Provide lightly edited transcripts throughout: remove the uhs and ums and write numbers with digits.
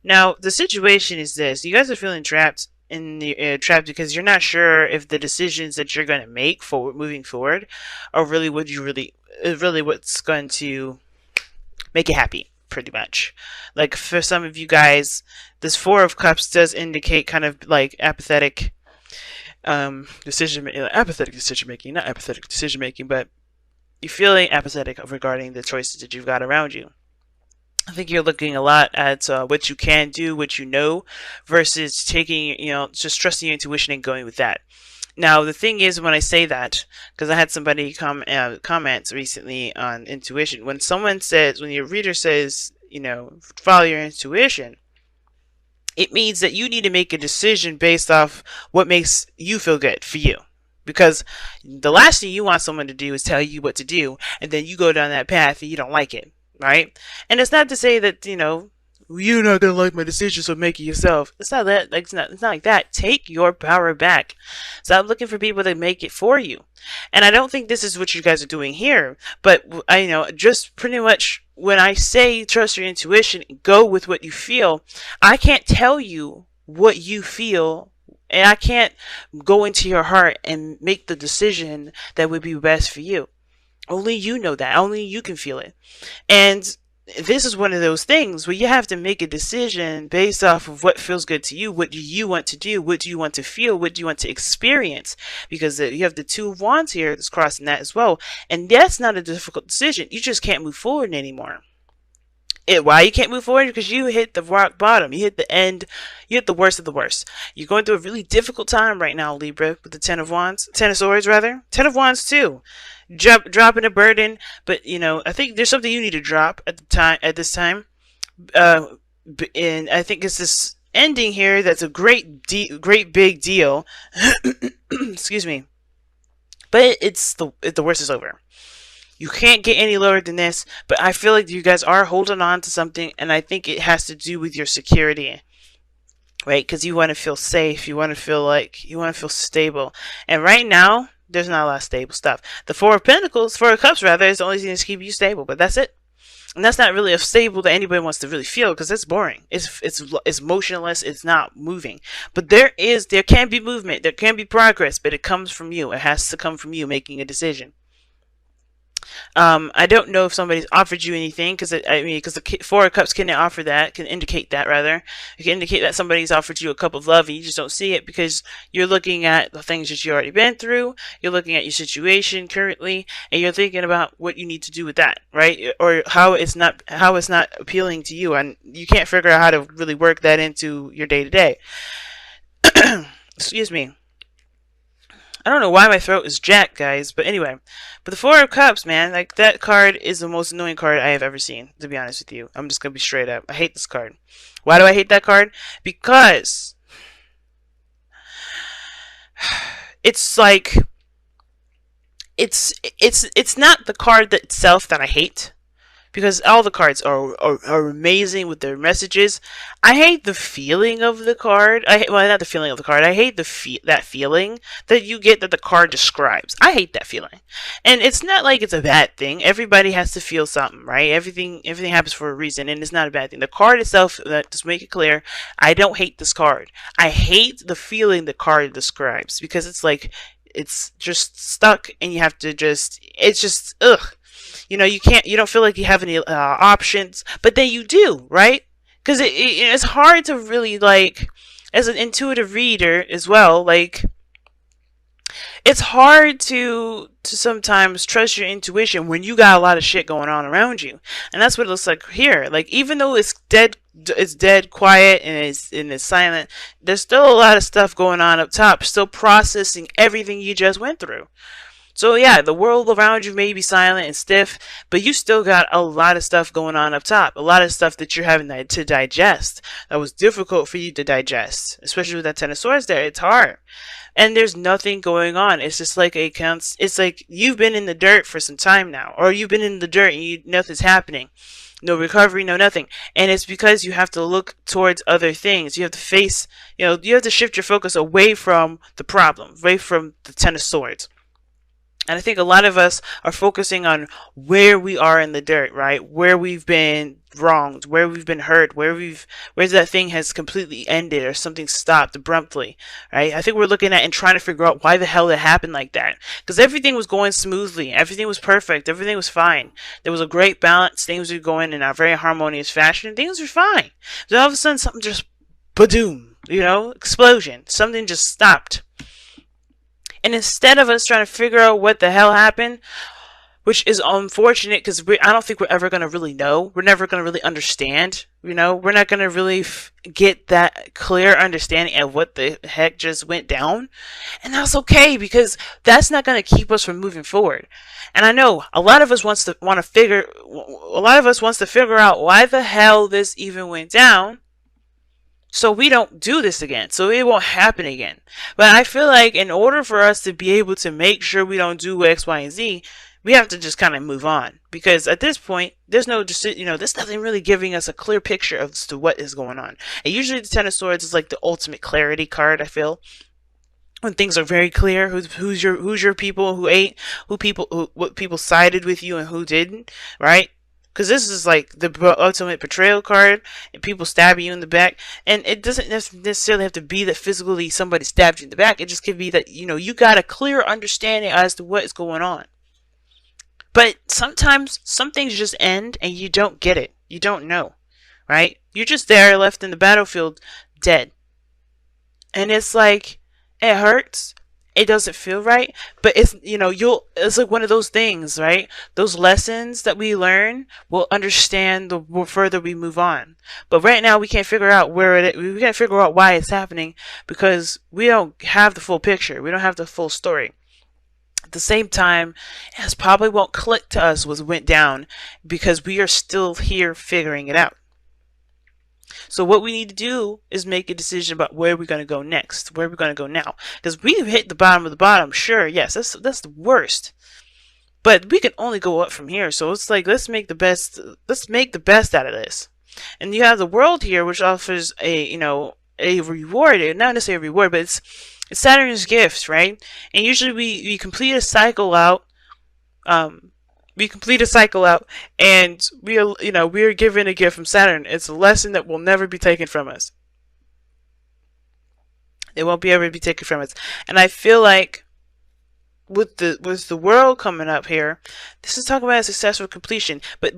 Now, the situation is this: you guys are feeling trapped in the trapped because you're not sure if the decisions that you're going to make forward, moving forward, are really what you really, is really what's going to make you happy. Pretty much, like for some of you guys, this Four of Cups does indicate kind of like apathetic apathetic decision making, not apathetic decision making, but you're feeling apathetic regarding the choices that you've got around you. I think you're looking a lot at what you can do, what you know, versus taking, just trusting your intuition and going with that. Now, the thing is, when I say that, because I had somebody comments recently on intuition, when someone says, when your reader says, follow your intuition, it means that you need to make a decision based off what makes you feel good for you. Because the last thing you want someone to do is tell you what to do, and then you go down that path and you don't like it, right? And it's not to say that, you're not gonna like my decision, so make it yourself. It's not that. Like it's not like that. Take your power back. Stop looking for people to make it for you. And I don't think this is what you guys are doing here. But I just pretty much when I say trust your intuition, go with what you feel. I can't tell you what you feel. And I can't go into your heart and make the decision that would be best for you. Only you know that. Only you can feel it. And this is one of those things where you have to make a decision based off of what feels good to you. What do you want to do? What do you want to feel? What do you want to experience? Because you have the Two of Wands here that's crossing that as well. And that's not a difficult decision. You just can't move forward anymore. Why you can't move forward? Because you hit the rock bottom. You hit the end. You hit the worst of the worst. You're going through a really difficult time right now, Libra, with the Ten of Wands. Ten of Swords, rather. Ten of Wands, too. Dropping a burden, but I think there's something you need to drop at this time, and I think it's this ending here that's a great big deal. Excuse me, but the worst is over. You can't get any lower than this, but I feel like you guys are holding on to something, and I think it has to do with your security. Right? Because you want to feel safe, you want to feel stable, and right now there's not a lot of stable stuff. The Four of Cups rather, is the only thing that's keeping you stable, but that's it. And that's not really a stable that anybody wants to really feel, because it's boring. It's motionless. It's not moving. But there can be movement. There can be progress, but it comes from you. It has to come from you making a decision. I don't know if somebody's offered you anything, because the Four of Cups can indicate that rather. It can indicate that somebody's offered you a cup of love and you just don't see it because you're looking at the things that you already been through. You're looking at your situation currently, and you're thinking about what you need to do with that, right? Or how it's not appealing to you, and you can't figure out how to really work that into your day to day. Excuse me. I don't know why my throat is jacked, guys, but anyway. But the Four of Cups, man, like that card is the most annoying card I have ever seen, to be honest with you. I'm just gonna be straight up. I hate this card. Why do I hate that card? Because it's like it's not the card itself that I hate, because all the cards are amazing with their messages. I hate the feeling of the card. Not the feeling of the card. I hate that feeling that you get that the card describes. I hate that feeling. And it's not like it's a bad thing. Everybody has to feel something, right? Everything happens for a reason, and it's not a bad thing. The card itself, just make it clear, I don't hate this card. I hate the feeling the card describes, because it's like it's just stuck, and you have to it's just ugh. You don't feel like you have any options, but then you do, right? Because it's hard to really, like, as an intuitive reader as well, like, it's hard to sometimes trust your intuition when you got a lot of shit going on around you. And that's what it looks like here. Like, even though it's dead quiet and it's silent, there's still a lot of stuff going on up top, still processing everything you just went through. So yeah, the world around you may be silent and stiff, but you still got a lot of stuff going on up top. A lot of stuff that you're having to digest. That was difficult for you to digest. Especially with that Ten of Swords there. It's hard. And there's nothing going on. It's just like it's like you've been in the dirt for some time now. Or you've been in the dirt and nothing's happening. No recovery, no nothing. And it's because you have to look towards other things. You have to face, you have to shift your focus away from the problem. Away from the Ten of Swords. And I think a lot of us are focusing on where we are in the dirt, right? Where we've been wronged, where we've been hurt, where that thing has completely ended or something stopped abruptly, right? I think we're looking at and trying to figure out why the hell it happened like that. Because everything was going smoothly, everything was perfect, everything was fine. There was a great balance, things were going in a very harmonious fashion, and things were fine. So all of a sudden, something just, badoom, explosion. Something just stopped. And instead of us trying to figure out what the hell happened, which is unfortunate because I don't think we're ever going to really know. We're never going to really understand. We're not going to really get that clear understanding of what the heck just went down. And that's okay because that's not going to keep us from moving forward. And I know a lot of us wants to figure out why the hell this even went down, so we don't do this again, so it won't happen again. But I feel like in order for us to be able to make sure we don't do X, Y, and Z, we have to just kind of move on. Because at this point, there's nothing really giving us a clear picture as to what is going on. And usually the Ten of Swords is like the ultimate clarity card, I feel. When things are very clear, who's your people, who ain't, what people sided with you and who didn't, right? Because this is like the ultimate betrayal card, and people stabbing you in the back. And it doesn't necessarily have to be that physically somebody stabbed you in the back. It just could be that, you got a clear understanding as to what is going on. But sometimes some things just end and you don't get it. You don't know, right? You're just there left in the battlefield dead. And it's like, it hurts. It doesn't feel right, but it's like one of those things, right? Those lessons that we learn, we'll understand the further we move on. But right now we can't figure out we can't figure out why it's happening because we don't have the full picture. We don't have the full story. At the same time, it probably won't click to us what went down because we are still here figuring it out. So what we need to do is make a decision about where we're going to go next, where we're going to go now. Because we've hit the bottom of the bottom, sure, yes, that's the worst. But we can only go up from here. So it's like, let's make the best out of this. And you have the world here, which offers a reward, not necessarily a reward, but it's Saturn's gifts, right? And usually we complete a cycle out. And we are given a gift from Saturn. It's a lesson that will never be taken from us. It won't be ever be taken from us. And I feel like with the world coming up here, this is talking about a successful completion, but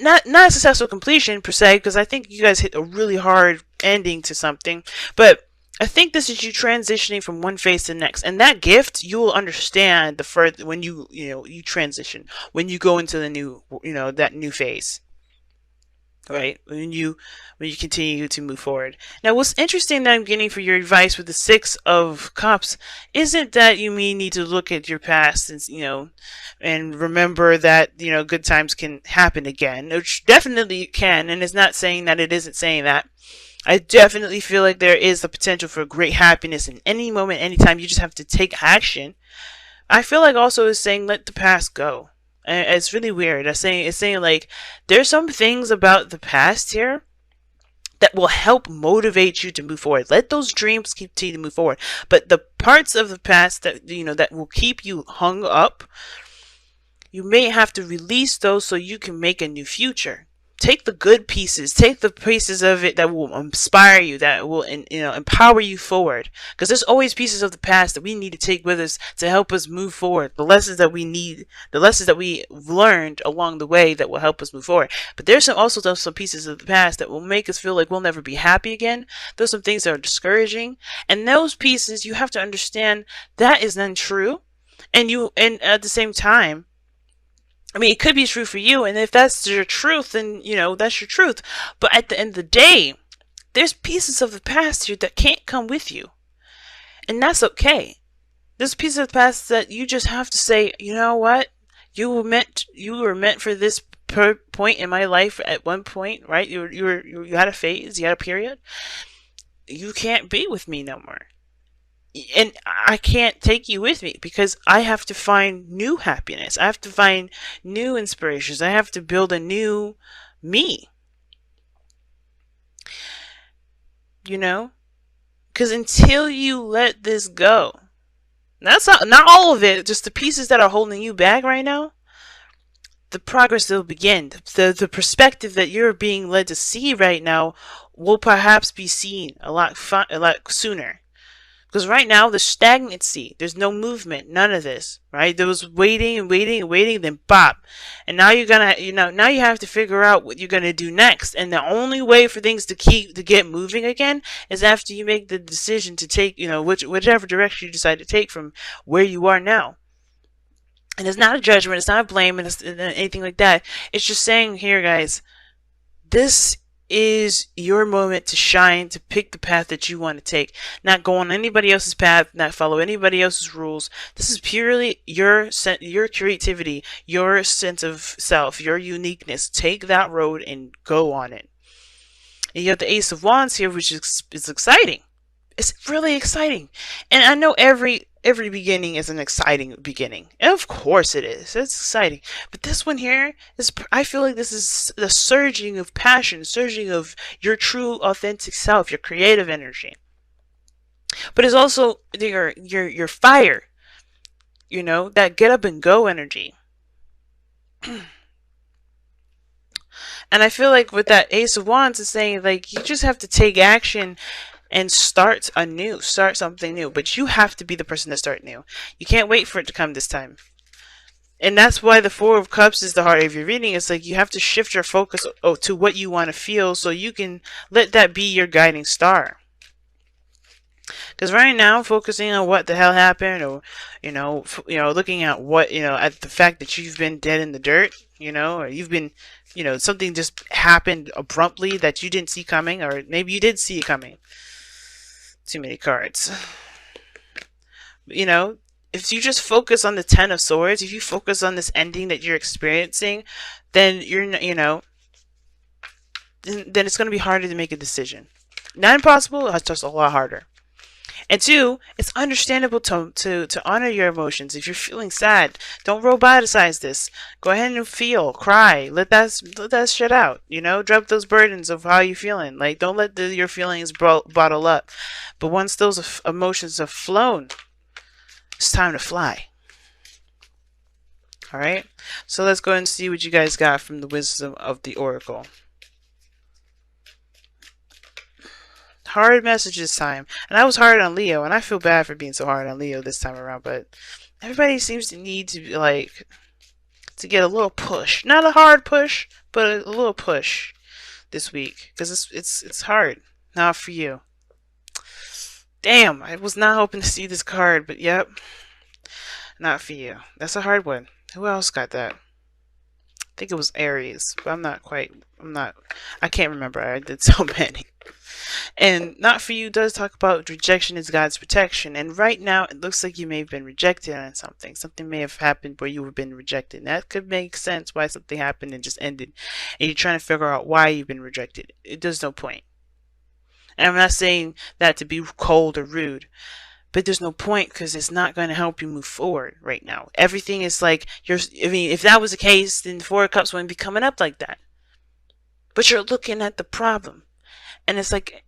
not a successful completion per se, because I think you guys hit a really hard ending to something, but I think this is you transitioning from one phase to the next, and that gift you will understand the further when you transition, when you go into the new that new phase, right? When you continue to move forward. Now, what's interesting that I'm getting for your advice with the Six of Cups isn't that you need to look at your past and remember that good times can happen again, which definitely can, and it's not saying that it isn't saying that. I definitely feel like there is the potential for great happiness in any moment, anytime. You just have to take action. I feel like also it's saying let the past go. And it's really weird. It's saying like there's some things about the past here that will help motivate you to move forward. Let those dreams continue to move forward. But the parts of the past that that will keep you hung up, you may have to release those so you can make a new future. Take the good pieces. Take the pieces of it that will inspire you, that will empower you forward. Because there's always pieces of the past that we need to take with us to help us move forward. The lessons that we need, the lessons that we learned along the way that will help us move forward. But there's also some pieces of the past that will make us feel like we'll never be happy again. There's some things that are discouraging, and those pieces you have to understand that is untrue. And at the same time, I mean, it could be true for you, and if that's your truth, then, that's your truth. But at the end of the day, there's pieces of the past here that can't come with you. And that's okay. There's pieces of the past that you just have to say, you know what? You were meant for this point in my life at one point, right? You had a phase, you had a period. You can't be with me no more. And I can't take you with me because I have to find new happiness. I have to find new inspirations. I have to build a new me. Because until you let this go, That's not all of it, just the pieces that are holding you back right now. The progress will begin. The perspective that you're being led to see right now will perhaps be seen a lot sooner. Because right now, there's stagnancy. There's no movement. None of this, right? There was waiting and waiting and waiting, then bop. And now now you have to figure out what you're gonna do next. And the only way for things to get moving again is after you make the decision to take, whichever direction you decide to take from where you are now. And it's not a judgment. It's not a blame, and it's anything like that. It's just saying here, guys, this is your moment to shine, to pick the path that you want to take. Not go on anybody else's path, not follow anybody else's rules. This is purely your creativity, your sense of self, your uniqueness. Take that road and go on it. And you have the Ace of Wands here, which is exciting. It's really exciting. And I know every beginning is an exciting beginning. And of course it is. It's exciting. But this one here is, I feel like this is the surging of passion, surging of your true authentic self, your creative energy. But it's also your fire. That get up and go energy. And I feel like with that Ace of Wands, it's saying like you just have to take action and start anew, start something new. But you have to be the person to start new. You can't wait for it to come this time. And that's why the Four of Cups is the heart of your reading. It's like you have to shift your focus to what you want to feel, so you can let that be your guiding star. Because right now, focusing on what the hell happened, or looking at what at the fact that you've been dead in the dirt, or you've been, something just happened abruptly that you didn't see coming, or maybe you did see it coming. Too many cards. If you just focus on the Ten of Swords, if you focus on this ending that you're experiencing, then then it's going to be harder to make a decision. Not impossible, it's just a lot harder. And two, it's understandable to honor your emotions. If you're feeling sad, don't roboticize this. Go ahead and feel, cry, let that shit out. Drop those burdens of how you're feeling. Like, don't let your feelings bottle up. But once those emotions have flown, it's time to fly. All right. So let's go and see what you guys got from the wisdom of the Oracle. Hard message this time. And I was hard on Leo, and I feel bad for being so hard on Leo this time around, but everybody seems to need to get a little push. Not a hard push, but a little push this week, because it's hard. Not for you. Damn, I was not hoping to see this card, but yep. Not for you. That's a hard one. Who else got that? I think it was Aries, but I can't remember. I did so many. And not for you does talk about rejection is God's protection. And right now, it looks like you may have been rejected on something. Something may have happened where you have been rejected. And that could make sense why something happened and just ended. And you're trying to figure out why you've been rejected. There's no point. And I'm not saying that to be cold or rude, but there's no point, because it's not going to help you move forward right now. Everything is like, if that was the case, then the Four of Cups wouldn't be coming up like that. But you're looking at the problem. And it's like,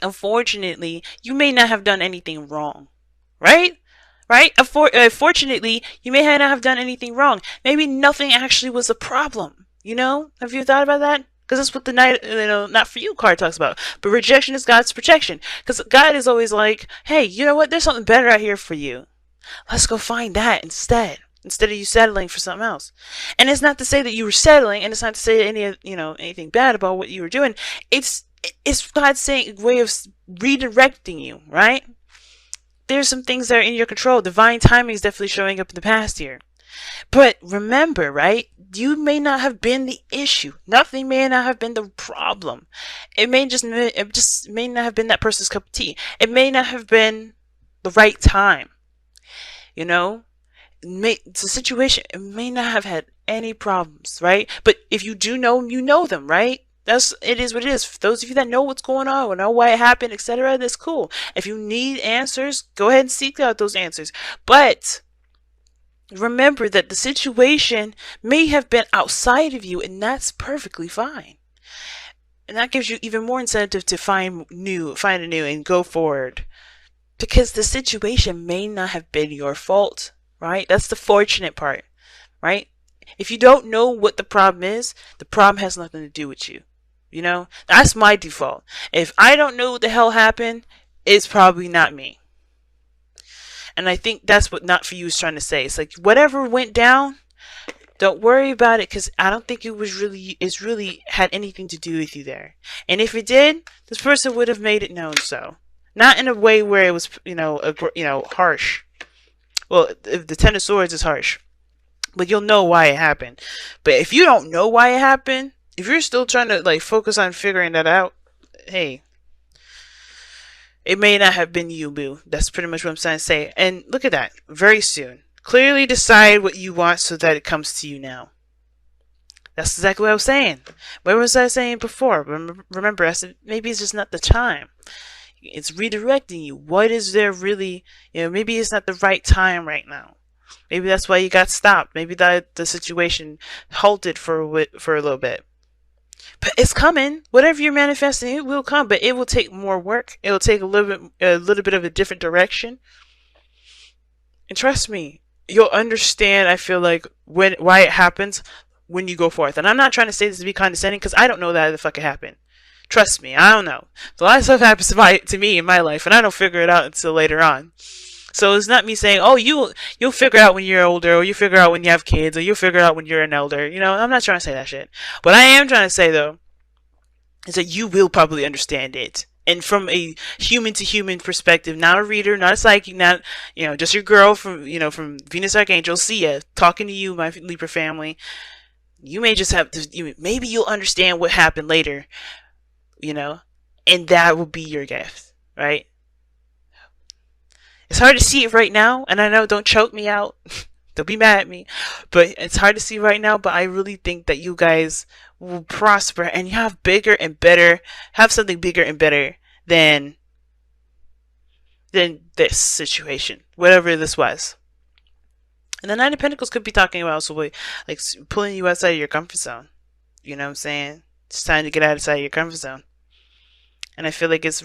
unfortunately, you may not have done anything wrong. Right? Fortunately, you may not have done anything wrong. Maybe nothing actually was a problem. Have you thought about that? Because that's what the Knight, not for you card talks about. But rejection is God's protection. Because God is always like, hey, you know what? There's something better out here for you. Let's go find that instead of you settling for something else. And it's not to say that you were settling, and it's not to say anything bad about what you were doing. It's God's way of redirecting you, right? There's some things that are in your control. Divine timing is definitely showing up in the past here. But remember, right? You may not have been the issue. Nothing may not have been the problem. It just may not have been that person's cup of tea. It may not have been the right time. It's a situation. It may not have had any problems, right? But if you do know them, you know them, right? It is what it is. For those of you that know what's going on or know why it happened, etc., that's cool. If you need answers, go ahead and seek out those answers. But remember that the situation may have been outside of you, and that's perfectly fine. And that gives you even more incentive to find a new and go forward. because the situation may not have been your fault, right? That's the fortunate part, right? If you don't know what the problem is, the problem has nothing to do with you. You know, that's my default. If I don't know what the hell happened, it's probably not me. And I think that's what Not For You is trying to say. It's like, whatever went down, don't worry about it, because I don't think it's really had anything to do with you there. And if it did, this person would have made it known so. Not in a way where it was, harsh. Well, if the Ten of Swords is harsh, but you'll know why it happened. But if you don't know why it happened, if you're still trying to like focus on figuring that out, hey, it may not have been you, boo. That's pretty much what I'm trying to say. And look at that. Very soon. Clearly decide what you want so that it comes to you now. That's exactly what I was saying. What was I saying before? Remember, I said maybe it's just not the time. It's redirecting you. What is there really? Maybe it's not the right time right now. Maybe that's why you got stopped. Maybe that the situation halted for a little bit. But it's coming. Whatever you're manifesting, it will come. But it will take more work. It will take a little bit of a different direction. And trust me, you'll understand. I feel like why it happens when you go forth. And I'm not trying to say this to be condescending, because I don't know that the fuck it happened. Trust me, I don't know. A lot of stuff happens to me in my life, and I don't figure it out until later on. So it's not me saying, oh, you'll figure out when you're older, or you figure out when you have kids, or you'll figure out when you're an elder. I'm not trying to say that shit. What I am trying to say, though, is that you will probably understand it. And from a human to human perspective, not a reader, not a psychic, not, just your girl from Venus Archangel, Sia, talking to you, my Libra family. You may just have to, maybe you'll understand what happened later, and that will be your gift, right? It's hard to see it right now, and I know, don't choke me out. Don't be mad at me. But it's hard to see right now, but I really think that you guys will prosper and you have something bigger and better than this situation, whatever this was. And the Nine of Pentacles could be talking about also like pulling you outside of your comfort zone. You know what I'm saying? It's time to get outside of your comfort zone. And I feel like it's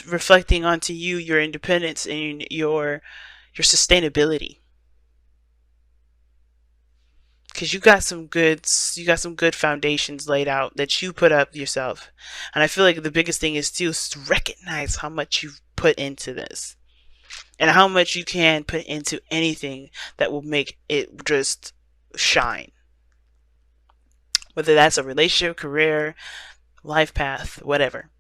reflecting onto you, your independence, and your sustainability. Because you got some good foundations laid out that you put up yourself. And I feel like the biggest thing is to recognize how much you've put into this, and how much you can put into anything that will make it just shine. Whether that's a relationship, career, life path, whatever.